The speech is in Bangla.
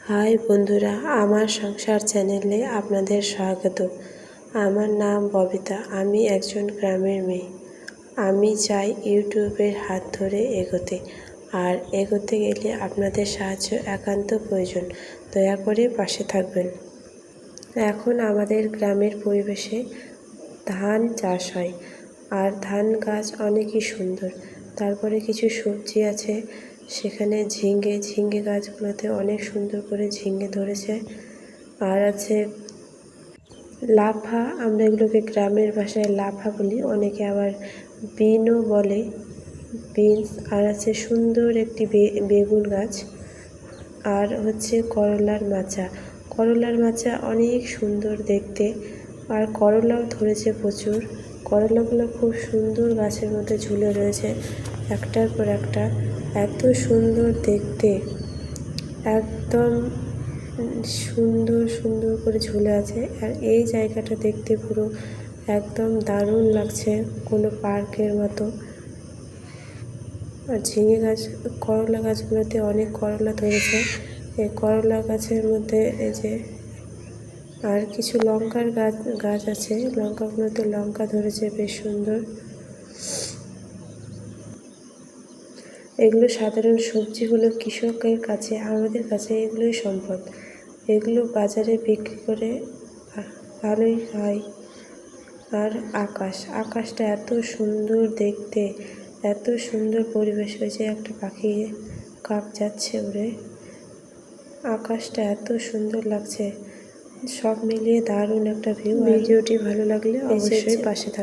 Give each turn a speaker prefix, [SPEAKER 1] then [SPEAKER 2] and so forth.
[SPEAKER 1] হাই বন্ধুরা, আমার সংসার চ্যানেলে আপনাদের স্বাগত। আমার নাম ববিতা। আমি একজন গ্রামের মেয়ে। আমি চাই ইউটিউবের হাত ধরে এগোতে, আর এগোতে গেলে আপনাদের সাহায্য একান্ত প্রয়োজন। দয়া করে পাশে থাকবেন। এখন আমাদের গ্রামের পরিবেশে ধান চাষ হয়, আর ধান গাছ অনেকই সুন্দর। তারপরে কিছু সবজি আছে, সেখানে ঝিঙে গাছগুলোতে অনেক সুন্দর করে ঝিঙে ধরেছে। আর আছে লাফা, আমরা এগুলোকে গ্রামের ভাষায় লাফা বলি, অনেকে আবার বিনও বলে, বিনস। আর আছে সুন্দর একটি বেগুন গাছ। আর হচ্ছে করলার মাচা অনেক সুন্দর দেখতে। আর করলাও ধরেছে প্রচুর। করলাগুলো খুব সুন্দর গাছের মধ্যে ঝুলে রয়েছে, একটার পর একটা, এত সুন্দর দেখতে, একদম সুন্দর করে ঝুলে আছে। আর এই জায়গাটা দেখতে পুরো একদম দারুণ লাগছে, কোনো পার্কের মতো। আর করলা গাছগুলোতে অনেক করলা ধরেছে। এই করলা গাছের মধ্যে এই যে আর কিছু লঙ্কার গাছ আছে, লঙ্কাগুলোতে লঙ্কা ধরেছে বেশ সুন্দর। এগুলো সাধারণ সবজি হলো কৃষকের কাছে, আমাদের কাছে এগুলোই সম্পদ। এগুলো বাজারে বিক্রি করে ভালোই হয়। আর আকাশটা এত সুন্দর দেখতে, এত সুন্দর পরিবেশ হয়েছে। একটা পাখি কাক যাচ্ছে উড়ে, আকাশটা এত সুন্দর লাগছে। সব মিলিয়ে দারুণ একটা ভিউ। ভিডিওটি ভালো লাগলে অবশ্যই পাশে থাকবেন।